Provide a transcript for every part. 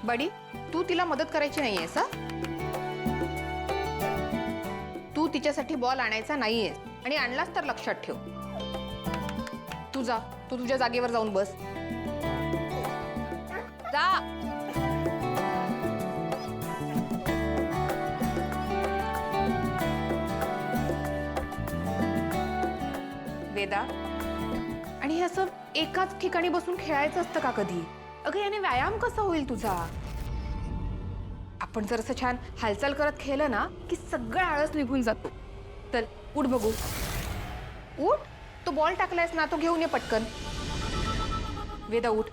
बडी, तू तिला मदत करायची नाहीयेस हा? तू तिच्यासाठी बॉल आणायचा नाहीयेस आणि आणलास तर लक्षात ठेव. तू जा, तू तुझ्या जागेवर जाऊन बस. जा. वेदा, आणि हे असं एकाच ठिकाणी बसून खेळायचं असतं का कधी? अगं याने व्यायाम कसा होईल तुझा? आपण जर असं छान हालचाल करत खेळलं ना की सगळं आळस निघून जातो. चल उठ बघू. उठ, तो बॉल टाकलायस ना, तो घेऊन ये पटकन. वेदा उठ.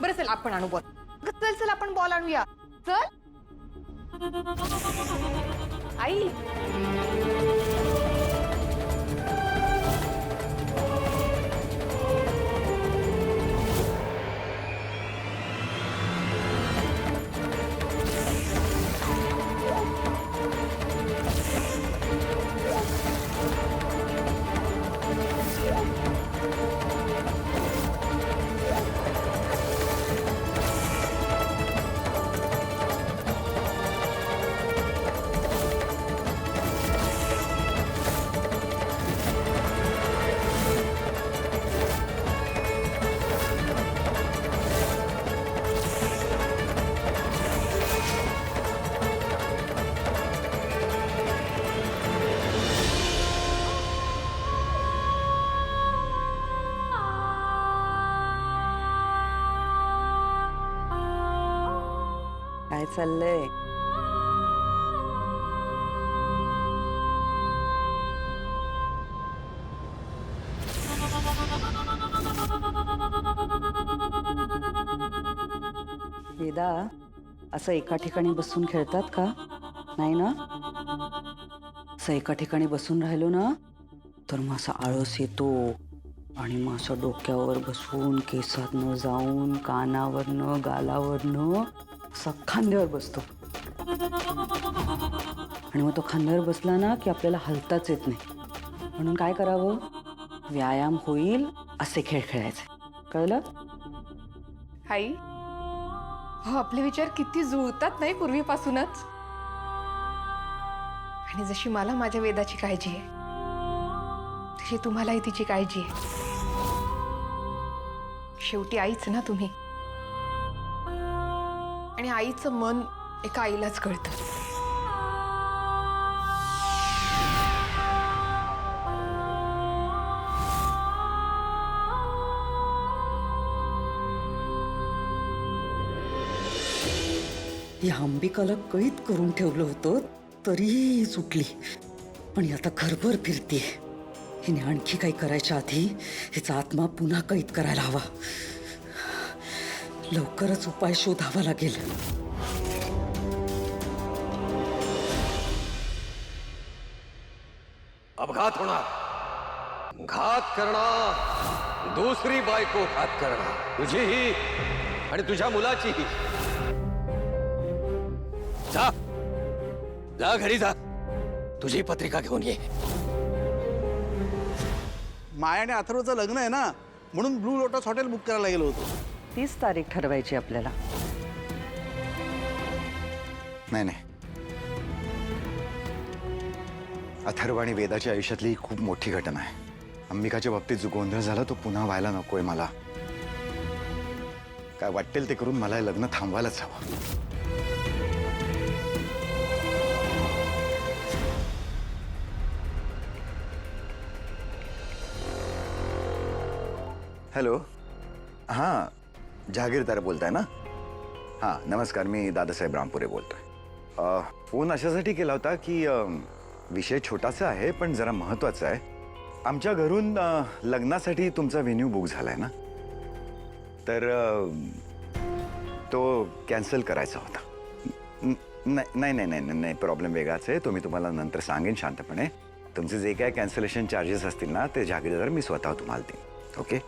बरं चल आपण आणू बॉल. चल चल आपण बॉल आणूया. चल आई. काय चाललंय? वेदा, असं एका ठिकाणी बसून खेळतात का? नाही ना? असं एका ठिकाणी बसून राहिलो ना तर मग असा आळस येतो आणि मग असं डोक्यावर बसून केसातनं जाऊन कानावरनं गालावरनं असा खांद्यावर बसतो आणि मग तो खांद्यावर बसला ना की आपल्याला हलताच येत नाही. म्हणून काय करावं? व्यायाम होईल असे खेळ खेळायचे. कळलं? आई, हो आपले विचार किती जुळतात नाही पूर्वीपासूनच. आणि जशी मला माझ्या वेदाची काळजी आहे तशी तुम्हालाही तिची काळजी आहे. शेवटी आईच ना तुम्ही, आणि आईचं मन एका आईलाच कळतं. या अंबिकाला कैद करून ठेवलं होतं तरीही सुटली, पण आता घरभर फिरते. हिने आणखी काही करायच्या आधी हिचा आत्मा पुन्हा कैद करायला हवा. लवकरच उपाय शोधावा लागेल. अपघात होणार, घात करणार, दुसरी बायको घात करणार, तुझीही आणि तुझ्या मुलाचीही. जा जा घरी जा, तुझी पत्रिका घेऊन ये. माया आणि अथर्वचं लग्न आहे ना, म्हणून ब्लू लोटस हॉटेल बुक करायला गेलो होतो. 30 तारीख ठरवायची आपल्याला. नाही नाही, अथर्व आणि वेदाच्या आयुष्यातली ही खूप मोठी घटना आहे. अंबिकाच्या बाबतीत जो गोंधळ झाला तो पुन्हा व्हायला नकोय मला. काय वाटेल ते करून मला हे लग्न थांबवायलाच हवं. हॅलो, हां जहागीरदार बोलताय ना? हां नमस्कार, मी दादासाहेब रामपुरे बोलतोय. फोन अशासाठी केला होता की विषय छोटासा आहे पण जरा महत्त्वाचा आहे. आमच्या घरून लग्नासाठी तुमचा व्हेन्यू बुक झालाय ना, तर तो कॅन्सल करायचा होता. नाही नाही नाही नाही, प्रॉब्लेम वेगळाच आहे. तो मी तुम्हाला नंतर सांगेन शांतपणे. तुमचे जे काय कॅन्सलेशन चार्जेस असतील ना ते जहागीरदार मी स्वतः तुम्हाला देईन. ओके,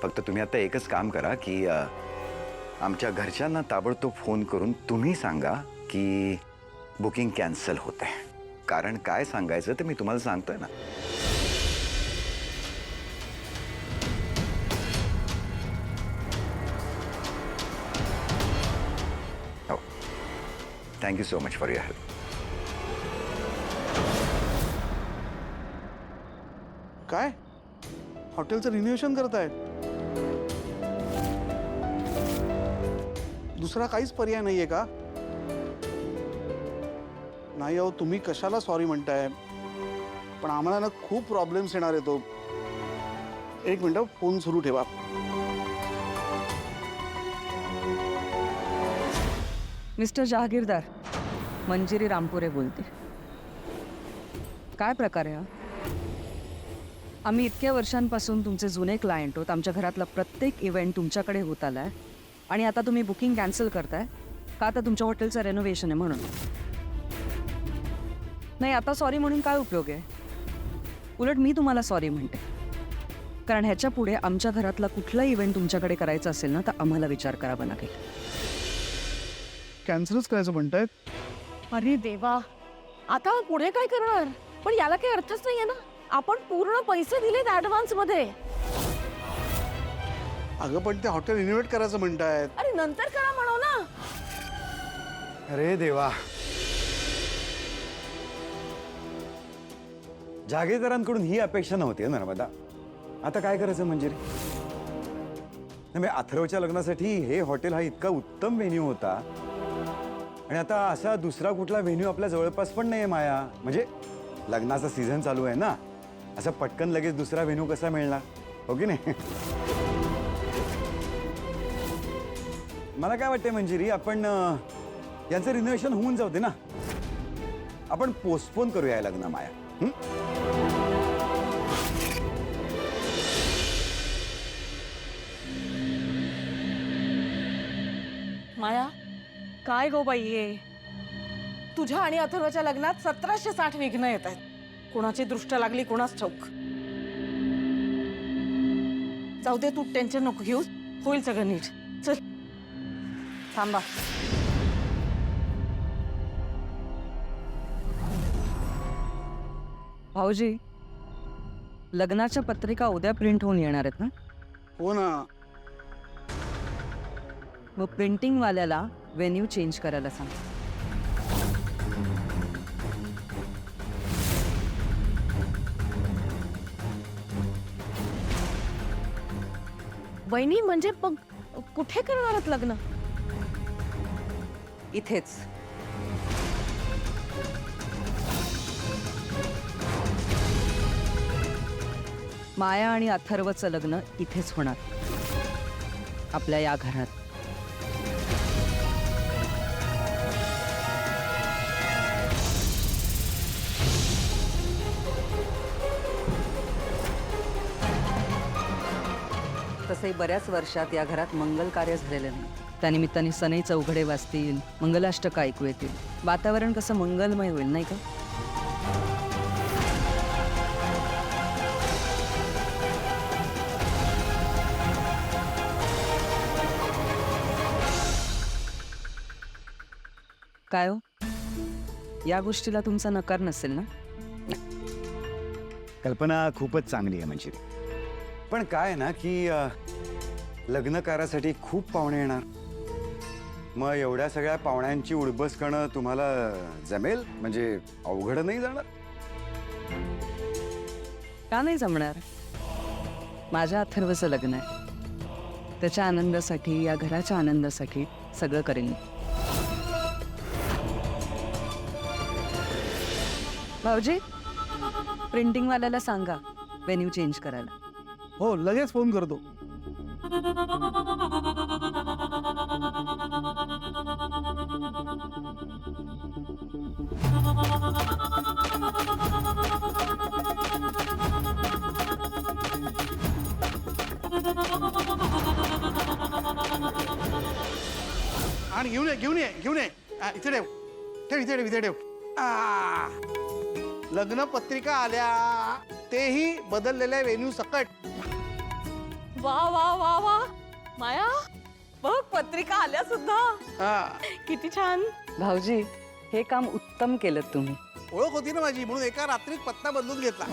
फक्त तुम्ही आता एकच काम करा की आमच्या घरच्यांना ताबडतोब फोन करून तुम्ही सांगा की बुकिंग कॅन्सल होत आहे. कारण काय सांगायचं ते मी तुम्हाला सांगतोय ना. Thank you so much for your help. काय हॉटेलचं रिनोव्हेशन करतायत? दुसरा काहीच पर्याय नाहीये का? नाही अहो, तुम्ही कशाला सॉरी म्हणताय? पण आम्हाला ना खूप प्रॉब्लेम्स येणार आहे. तो एक मिनिट, फोन सुरू ठेवा. मिस्टर जहागीरदार, मंजिरी रामपुरे बोलते. काय प्रकार आहे हा? आम्ही इतक्या वर्षांपासून तुमचे जुने क्लायंट आहोत. आमच्या घरातला प्रत्येक इव्हेंट तुमच्याकडे होत आलाय आणि आता तुम्ही बुकिंग कॅन्सल करताय का? आता तुमच्या हॉटेलचं रेनोव्हेशन आहे म्हणून. नाही, आता सॉरी म्हणून काय उपयोग आहे? उलट मी तुम्हाला सॉरी म्हणते, कारण ह्याच्या पुढे आमच्या घरातला कुठला इव्हेंट तुमच्याकडे करायचा असेल ना तर आम्हाला विचार करावा लागेल. कॅन्सलच करायचं म्हणतायत? अरे देवा, आता पुढे काय करणार? पण याला काही अर्थच नाहीये ना. आपण पूर्ण पैसे दिलेत ऍडव्हान्स मध्ये. अगं पण ते हॉटेल रिनोव्हेट करायचं म्हणतायत. अरे नंतर करा म्हणू ना. अरे देवा, जहागीरदारांकडून ही अपेक्षा नव्हती नर्मदा. आता काय करायचं मंजिरी? नाही, अथर्वच्या लग्नासाठी हे हॉटेल हा इतका उत्तम व्हेन्यू होता आणि आता असा दुसरा कुठला व्हेन्यू आपल्या जवळपास पण नाही माया. म्हणजे लग्नाचा सीझन चालू आहे ना, असं पटकन लगेच दुसरा व्हेन्यू कसा मिळणार, हो की नाही? मला काय वाटतंय मंजिरी, आपण यांचं रिनोव्हेशन होऊन जाऊ दे ना. आपण पोस्टपोन करूया हे लग्न माया. माया, काय गो बाई हे? तुझ्या आणि अथर्वच्या लग्नात 1760 विघ्न येत आहेत. कोणाची दृष्ट लागली कोणाच ठाऊक. जाऊ दे, तू टेन्शन नको घेऊस, होईल सगळं नीट. चल थांबा. भाऊजी, लग्नाच्या पत्रिका उद्या प्रिंट होऊन येणार आहेत ना? हो ना. मग प्रिंटिंगवाल्याला व्हेन्यू चेंज करायला सांग. वहिनी, म्हणजे मग कुठे करणार आहेत लग्न? इथेच. माया आणि अथर्वचं लग्न इथेच होणार, आपल्या या घरात. तसंही बऱ्याच वर्षात या घरात मंगल कार्य झालेलं नाही. त्यानिमित्ताने सनई चौघडे वाजतील, मंगलाष्टक ऐकू येतील, वातावरण कसं मंगलमय होईल, नाही का? काय हो, या गोष्टीला तुमचा नकार नसेल ना? कल्पना खूपच चांगली आहे मंजिरी. पण काय आहे ना की लग्न कार्यासाठी खूप पाहुणे येणार. मग एवढ्या सगळ्या पाहुण्यांची उडबस करणं तुम्हाला जमेल? म्हणजे अवघड नाही जाणार? का नाही जमणार? माझ्या अथर्वचं लग्न आहे, त्याच्या आनंदासाठी, या घराच्या आनंदासाठी सगळं करेन मी. भाऊजी, प्रिंटिंगवाल्याला सांगा व्हेन्यू चेंज करायला. हो, लगेच फोन करतो. आणि घेऊन ये, घेऊन ये, घेऊन ये. इथे ठेव, ठेव, इथे ठेव, इथे ठेव. लग्न पत्रिका आल्या, तेही बदललेल्या व्हेन्यू सकट. वा वा वा वा, माया बघ, पत्रिका आल्या सुद्धा. किती छान. भाऊजी, हे काम उत्तम केलं तुम्ही. ओळख होती ना माझी, म्हणून एका रात्रीत पत्ता बदलून घेतला.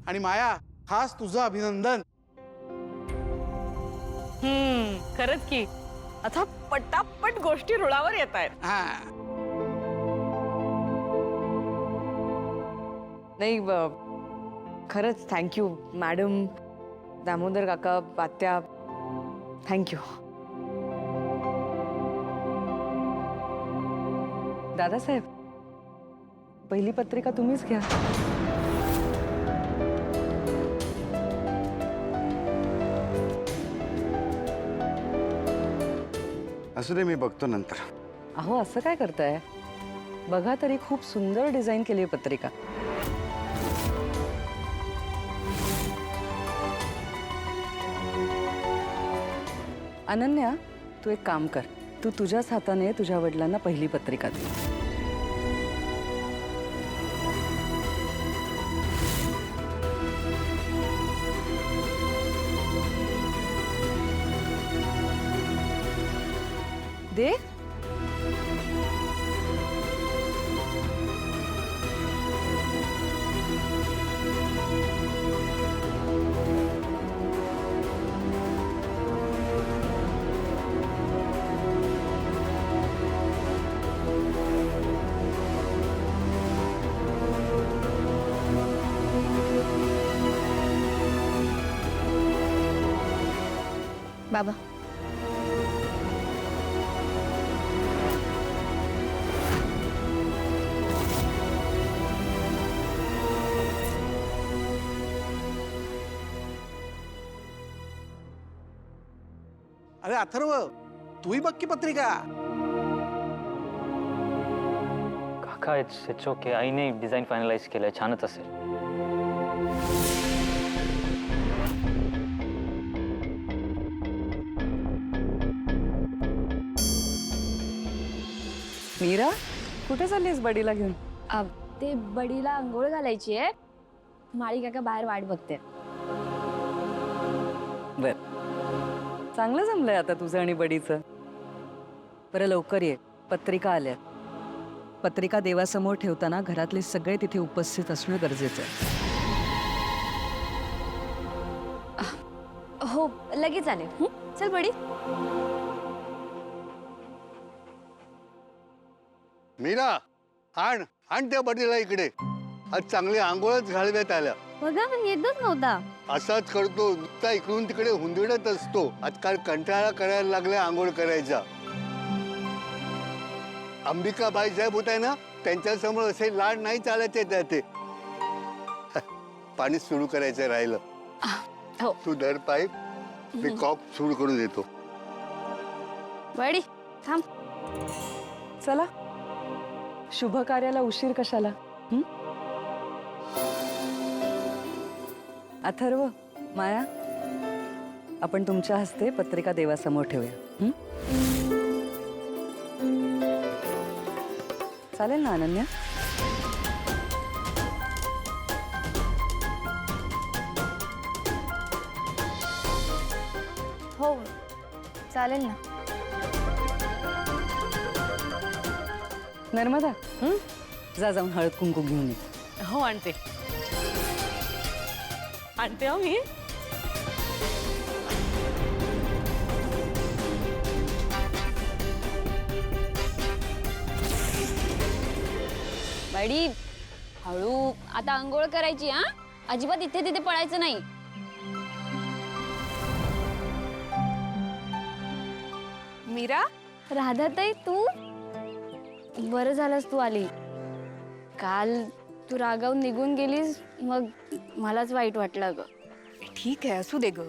आणि माया, खास तुझं अभिनंदन. खरंच की. आता पटापट गोष्टी रुळावर येत आहेत. हा नाही खरंच थँक्यू मॅडम, दामोदर काका, आत्या, थँक्यू. दादासाहेब, पहिली पत्रिका तुम्हीच घ्या. असू दे, मी बघतो नंतर. अहो असं काय करताय? बघा तरी, खूप सुंदर डिझाईन केली आहे पत्रिका. अनन्या, तू एक काम कर, तू तुझ्याच हाताने तुझ्या वडिलांना पहिली पत्रिका दे. दे. बाबा, अरे अथर्व, तूही बघ की पत्रिका. काका इट्स ओके. आईने डिझाईन फायनलाइज केलंय, छानच असेल. मीरा, कुठे चाललीस बडीला घेऊन? ते बडीला अंघोळ घालायची आहे. माळी काका बाहेर वाट बघते. बर, चांगलं जमलंय आता तुझं आणि बडीचं. बरं लवकर ये, पत्रिका आल्या. पत्रिका देवासमोर ठेवताना घरातले सगळे तिथे उपस्थित असणं गरजेचं आहे. हो लगेच आले. चल बडी. मीरा, आण आण त्या बडीला इकडे. आज चांगली आंघोळच घालण्यात आल्या. बघा पण येतच नव्हता. असाच करतो, नुसता इकडून तिकडे हुंदडत असतो. आजकाल कंटाळा करायला लागले आंघोळ करायचा. अंबिकाबाई साहेब होत आहे ना, त्यांच्या समोर असे लाड नाही चालायचे त्याचे. पाणी सुरू करायचं राहिलं. हो. तू धर पाईप, मी कॉक सुरू करून देतो. बडी थांब. चला, शुभ कार्याला उशीर कशाला? अथर्व, माया, आपण तुमच्या हस्ते पत्रिका देवासमोर ठेवूया. चालेल ना अनन्या? हो चालेल ना. नर्मदा, जा जाऊन हळद कुंकू घेऊन ये. हो आणते आणते हो मी. बडी हळू, आता अंघोळ करायची. हा, अजिबात इथे तिथे पळायचं नाही. मीरा, राधाताई, तू बरं झालंस तू आली. काल तू रागावून निघून गेलीस, मग मलाच वाईट वाटलं ग. ठीक आहे, असू दे ग.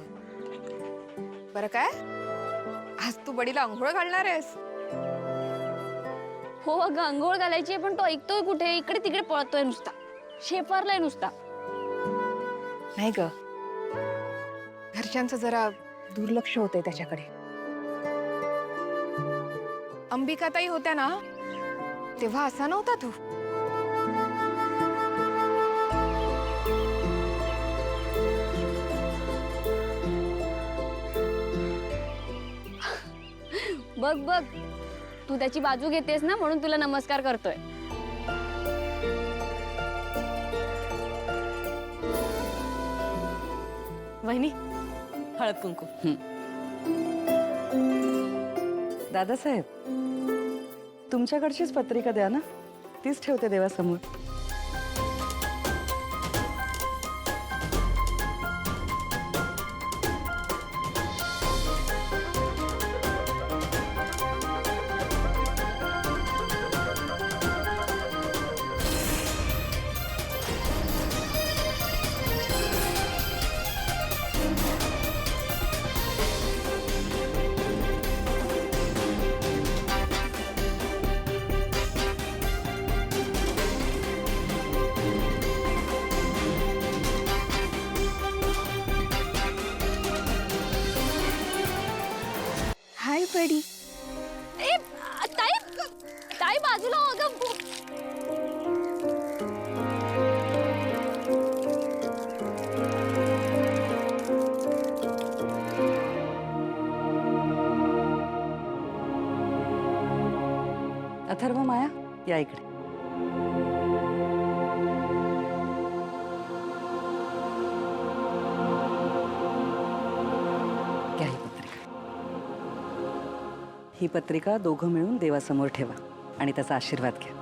बरं काय, आज तू बडीला अंघोळ घालणार आहेस? हो अगं, अंघोळ घालायची पण तो ऐकतोय कुठे? इकडे तिकडे पळतोय नुसता, शेफारलाय नुसता. नाही ग, घरच्यांचं जरा दुर्लक्ष होतंय त्याच्याकडे. अंबिकाताई होत्या ना, तेव्हा असा नव्हता तू. बघ बघ, तू त्याची बाजू घेतेस ना, म्हणून तुला नमस्कार करतोय. वहिनी, हळद कुंकू. दादासाहेब तुमच्याकडचीच पत्रिका द्या ना, तीच ठेवते देवासमोर. हाय बडी. ए ताई ताई बाजूला हो अगं. अथर्व, माया, या इकडे. घ्या ही पत्रिका. ही पत्रिका दोघं मिळून देवासमोर ठेवा आणि त्याचा आशीर्वाद घ्या.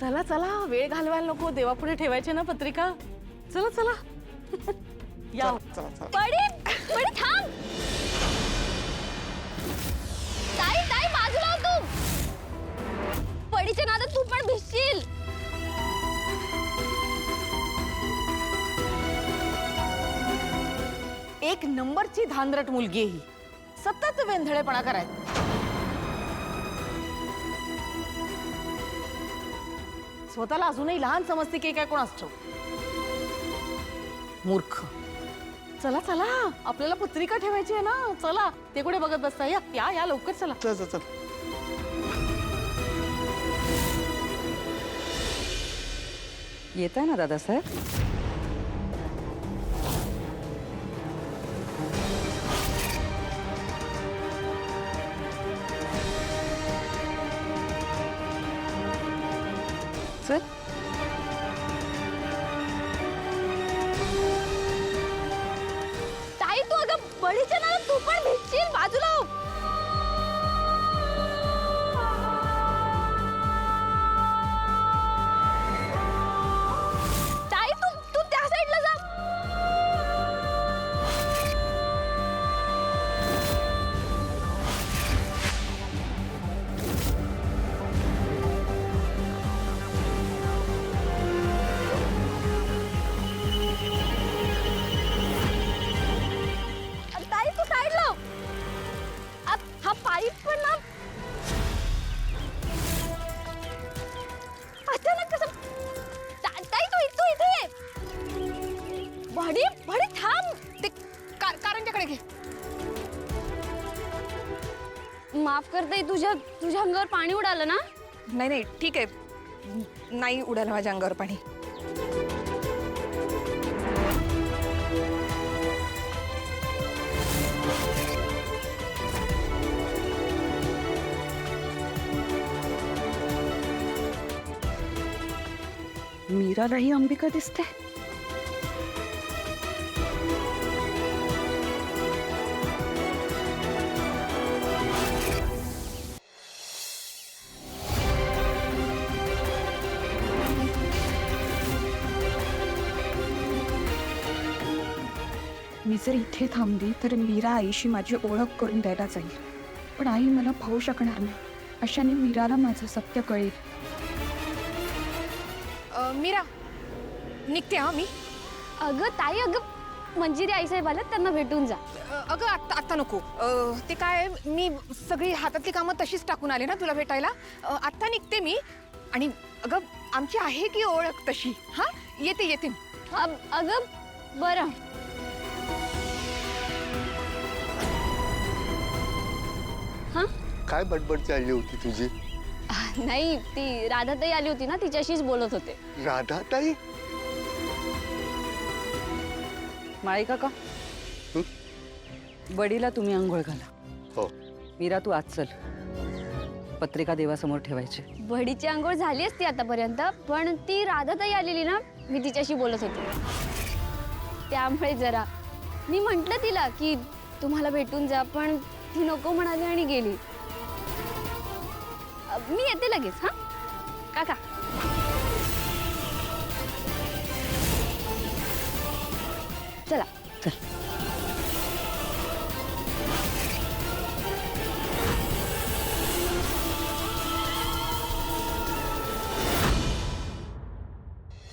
चला चला, वेळ घालवायला नको. देवापुढे ठेवायची ना पत्रिका. चला चला. या. बडी बडी थांब. ताई ताई बाजूला हो तू. बडीच्या नादात तू पण भिजशील. एक नंबरची धांदरट मुलगी आहे ही. सतत वेंधळेपणा कराय. स्वतःला अजूनही लहान समजते की काय कोण असतो. मूर्ख. चला चला, आपल्याला पत्रिका ठेवायची आहे ना. चला, ते कुठे बघत बसता. या या या लवकर चला. चल चल चल. येत आहे ना दादासाहेब? चल. ताई तू अगं बडीच्या नादात तू पण भिजशील. बाजूला हो. ताई तू तू त्या साईडला जा. ताई तू साईडला हो. हा पाईप पण ना अचानक कसं. ताई तू इथे ये. बडी बडी थांब. ते कारंच्याकडे घे. माफ कर ताई, तुझ्या अंगावर पाणी उडालं ना. नाही नाही ठीक आहे, नाही उडालं माझ्या अंगावर पाणी. मीरालाही अंबिका दिसते. मी जर इथे थांबली तर मीरा आईशी माझी ओळख करून द्यायला जाईल, पण आई मला पाहू शकणार नाही. अशाने मीराला माझं सत्य कळेल. मीरा निघते हा मी. अगं ताई, अगं मंजिरी आईसाहेब आल्यात, त्यांना भेटून जा. अगं आत्ता नको. ते काय, मी सगळी हातातली कामं तशीच टाकून आले ना तुला भेटायला. आत्ता निघते मी. आणि अगं आमची आहे की ओळख तशी. हा येते. अगं बरं. हा काय बडबड चालली होती तुझी? नाही, ती राधाताई आली होती ना, तिच्याशीच बोलत होते. राधाताई? माळी काका, बडीला तुम्ही आंघोळ घाला. हो. मीरा तू आज चल, पत्रिका देवासमोर ठेवायची. बडीची आंघोळ झाली असती आतापर्यंत, पण ती राधाताई आलेली ना, मी तिच्याशी बोलत होते. त्यामुळे जरा मी म्हंटल तिला की तुम्हाला भेटून जा, पण ती नको म्हणाली आणि गेली. मी येते लगेच. हा काका. चला. चल.